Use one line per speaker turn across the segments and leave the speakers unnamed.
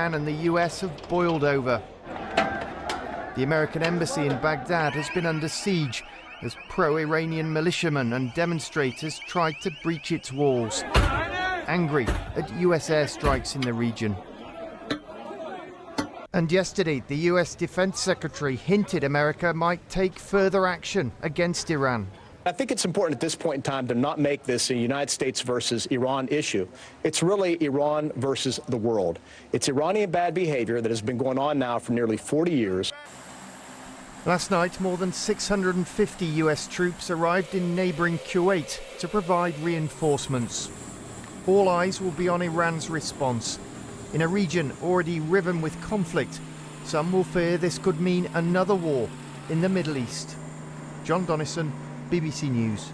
and the US have boiled over. The American embassy in Baghdad has been under siege as pro-Iranian militiamen and demonstrators tried to breach its walls, angry at US airstrikes in the region. And yesterday, the US Defense Secretary hinted America might take further action against Iran.
I think it's important at this point in time to not make this a United States versus Iran issue. It's really Iran versus the world. It's Iranian bad behavior that has been going on now for nearly 40 years.
Last night, more than 650 US troops arrived in neighbouring Kuwait to provide reinforcements. All eyes will be on Iran's response. In a region already riven with conflict, some will fear this could mean another war in the Middle East. John Donnison, BBC News.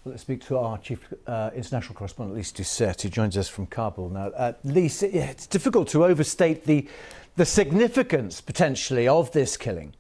Well, let's speak to our chief international correspondent, Lise Doucette, who joins us from Kabul now. Lise, it's difficult to overstate the significance, potentially, of this killing.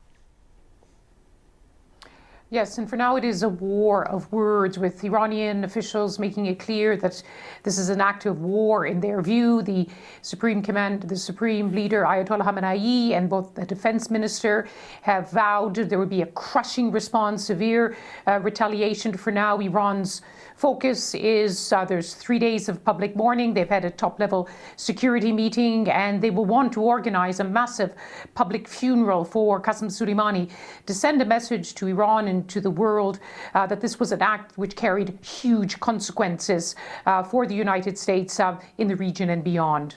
Yes, and for now it is a war of words, with Iranian officials making it clear that this is an act of war in their view. The Supreme Leader Ayatollah Khamenei and both the defense minister have vowed there would be a crushing response, severe retaliation. For now, Iran's focus is there's 3 days of public mourning. They've had a top-level security meeting, and they will want to organize a massive public funeral for Qasem Soleimani to send a message to Iran and to the world that this was an act which carried huge consequences for the United States in the region and beyond.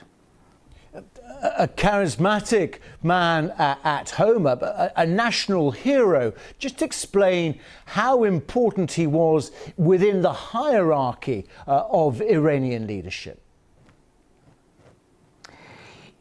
A charismatic man at home, a national hero. Just explain how important he was within the hierarchy of Iranian leadership.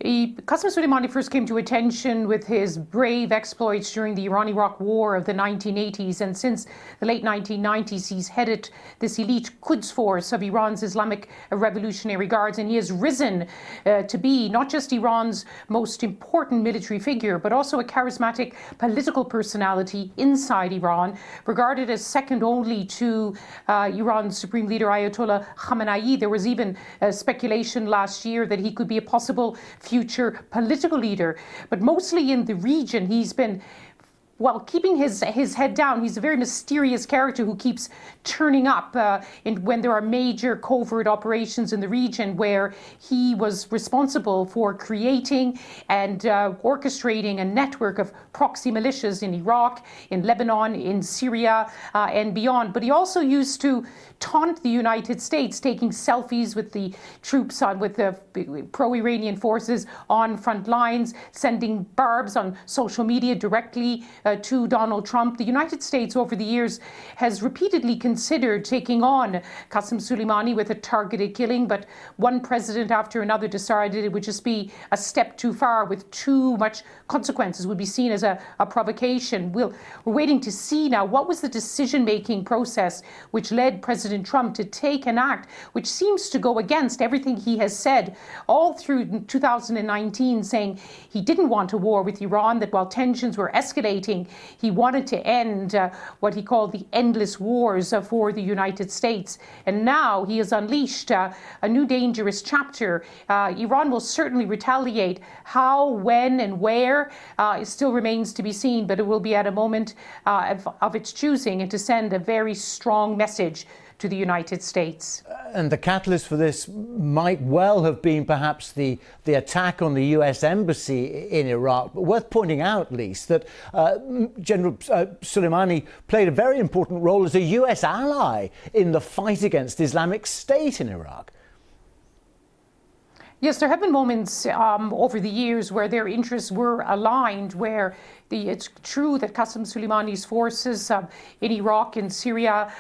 Qasem Soleimani first came to attention with his brave exploits during the Iran-Iraq War of the 1980s, and since the late 1990s he's headed this elite Quds force of Iran's Islamic Revolutionary Guards, and he has risen to be not just Iran's most important military figure, but also a charismatic political personality inside Iran, regarded as second only to Iran's Supreme Leader Ayatollah Khamenei. There was even speculation last year that he could be a possible future political leader, but mostly in the region he's been, well, keeping his head down. He's a very mysterious character who keeps turning up when there are major covert operations in the region, where he was responsible for creating and orchestrating a network of proxy militias in Iraq, in Lebanon, in Syria, and beyond. But he also used to taunt the United States, taking selfies with the troops with the pro-Iranian forces on front lines, sending barbs on social media directly to Donald Trump. The United States over the years has repeatedly considered taking on Qasem Soleimani with a targeted killing, but one president after another decided it would just be a step too far, with too much consequences, would be seen as a provocation. We're waiting to see now what was the decision-making process which led President Trump to take an act which seems to go against everything he has said all through 2019, saying he didn't want a war with Iran, that while tensions were escalating, he wanted to end what he called the endless wars for the United States. And now he has unleashed a new dangerous chapter. Iran will certainly retaliate. How, when, and where it still remains to be seen, but it will be at a moment of its choosing, and to send a very strong message to the United States.
And the catalyst for this might well have been perhaps the attack on the US embassy in Iraq. But worth pointing out, Lise, that General Soleimani played a very important role as a US ally in the fight against Islamic State in Iraq.
Yes, there have been moments over the years where their interests were aligned, where it's true that Qasem Soleimani's forces in Iraq and Syria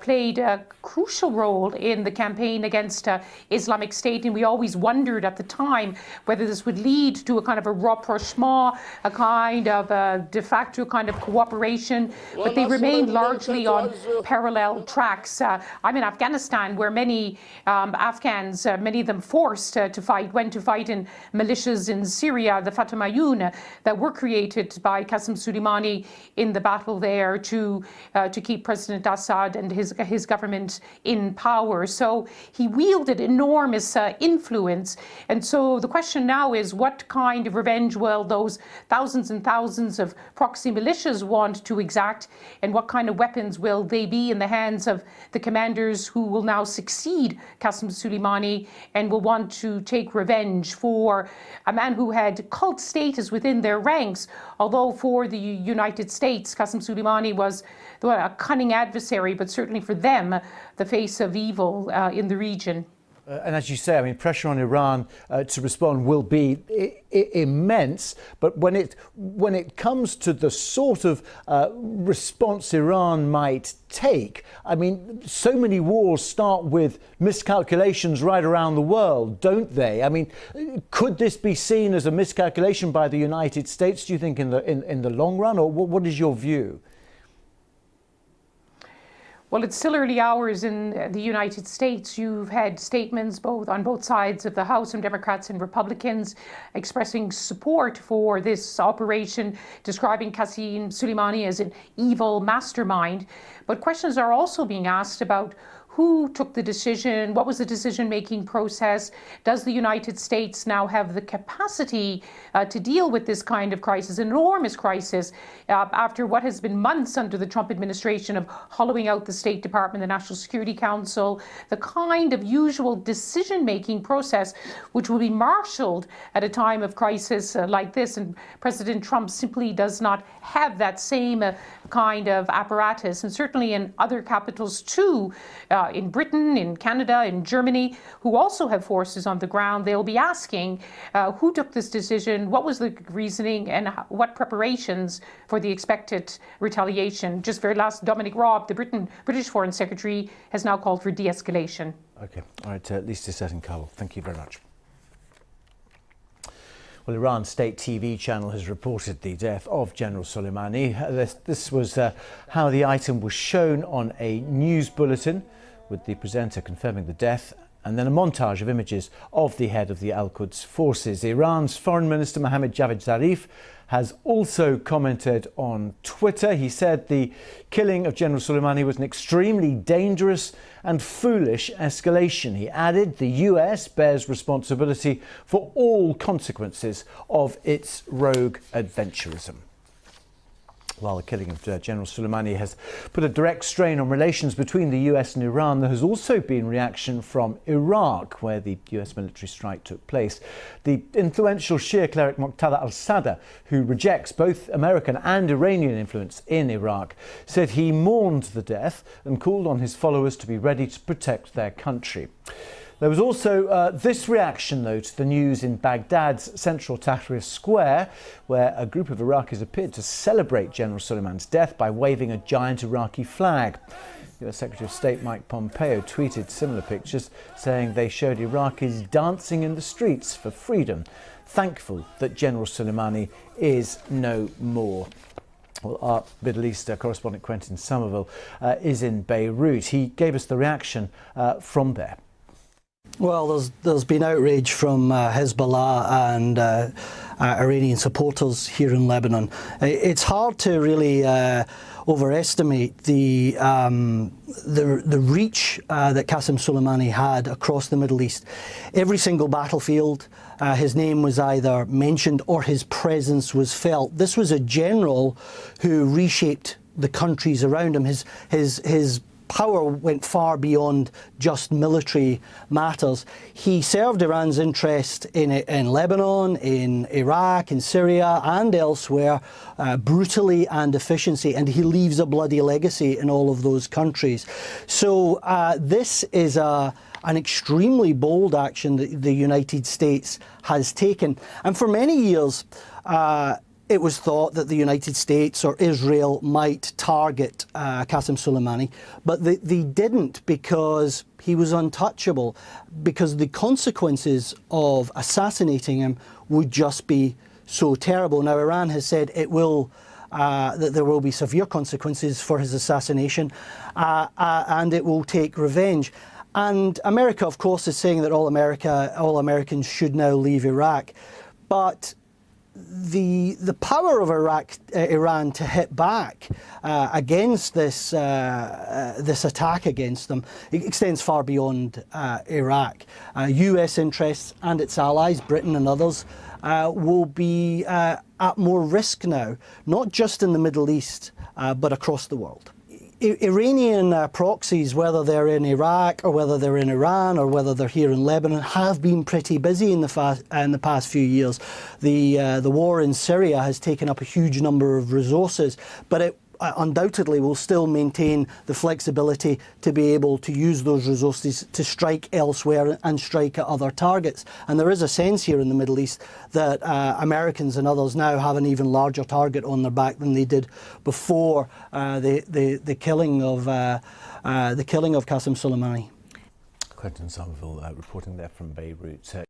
played a crucial role in the campaign against Islamic State, and we always wondered at the time whether this would lead to a kind of a rapprochement, a kind of a de facto kind of cooperation, but they remained largely on parallel tracks. I'm in Afghanistan, where many Afghans, many of them forced to went to fight in militias in Syria, the Fatamayun, that were created by Qasem Soleimani in the battle there to keep President Assad and his government in power. So he wielded enormous influence. And so the question now is, what kind of revenge will those thousands and thousands of proxy militias want to exact, and what kind of weapons will they be in the hands of the commanders who will now succeed Qasem Soleimani and will want to take revenge for a man who had cult status within their ranks, although for the United States, Qasem Soleimani was a cunning adversary, but certainly for them, the face of evil in the region.
And as you say, I mean, pressure on Iran to respond will be immense. But when it comes to the sort of response Iran might take, I mean, so many wars start with miscalculations right around the world, don't they? I mean, could this be seen as a miscalculation by the United States, do you think, in the long run, or what is your view?
Well, it's still early hours in the United States. You've had statements on both sides of the House, from Democrats and Republicans, expressing support for this operation, describing Qasem Soleimani as an evil mastermind. But questions are also being asked about who took the decision, what was the decision-making process? Does the United States now have the capacity to deal with this kind of crisis, an enormous crisis, after what has been months under the Trump administration of hollowing out the State Department, the National Security Council, the kind of usual decision-making process which will be marshaled at a time of crisis like this. And President Trump simply does not have that same kind of apparatus, and certainly in other capitals too, in Britain, in Canada, in Germany, who also have forces on the ground. They'll be asking who took this decision, what was the reasoning, and what preparations for the expected retaliation. Just very last, Dominic Raab, the British Foreign Secretary, has now called for de-escalation. Okay, all right, Lisa Set in Kabul. Thank you very much. Well, Iran's state TV channel has reported the death of General Soleimani. This was how the item was shown on a news bulletin, with the presenter confirming the death, and then a montage of images of the head of the Al-Quds forces. Iran's Foreign Minister Mohammad Javad Zarif has also commented on Twitter. He said the killing of General Soleimani was an extremely dangerous and foolish escalation. He added the US bears responsibility for all consequences of its rogue adventurism. While the killing of General Soleimani has put a direct strain on relations between the US and Iran, there has also been reaction from Iraq, where the US military strike took place. The influential Shia cleric Muqtada al-Sadr, who rejects both American and Iranian influence in Iraq, said he mourned the death and called on his followers to be ready to protect their country. There was also this reaction, though, to the news in Baghdad's central Tahrir Square, where a group of Iraqis appeared to celebrate General Soleimani's death by waving a giant Iraqi flag. US Secretary of State Mike Pompeo tweeted similar pictures, saying they showed Iraqis dancing in the streets for freedom, thankful that General Soleimani is no more. Well, our Middle East correspondent Quentin Somerville is in Beirut. He gave us the reaction from there.
Well, there's been outrage from Hezbollah and Iranian supporters here in Lebanon. It's hard to really overestimate the reach that Qasem Soleimani had across the Middle East. Every single battlefield, his name was either mentioned or his presence was felt. This was a general who reshaped the countries around him. His power went far beyond just military matters. He served Iran's interest in Lebanon, in Iraq, in Syria and elsewhere, brutally and efficiently, and he leaves a bloody legacy in all of those countries. So this is an extremely bold action that the United States has taken. And for many years, it was thought that the United States or Israel might target Qasem Soleimani, but they didn't, because he was untouchable, because the consequences of assassinating him would just be so terrible. Now, Iran has said it will that there will be severe consequences for his assassination, and it will take revenge. And America, of course, is saying that all Americans should now leave Iraq. But the power of Iran to hit back against this attack against them, it extends far beyond Iraq. US interests and its allies, Britain and others, will be at more risk now, not just in the Middle East, but across the world. Iranian proxies, whether they're in Iraq or whether they're in Iran or whether they're here in Lebanon, have been pretty busy in the past few years. The war in Syria has taken up a huge number of resources, but it undoubtedly will still maintain the flexibility to be able to use those resources to strike elsewhere and strike at other targets. And there is a sense here in the Middle East that Americans and others now have an even larger target on their back than they did before the killing of Qasem Soleimani.
Quentin Somerville reporting there from Beirut.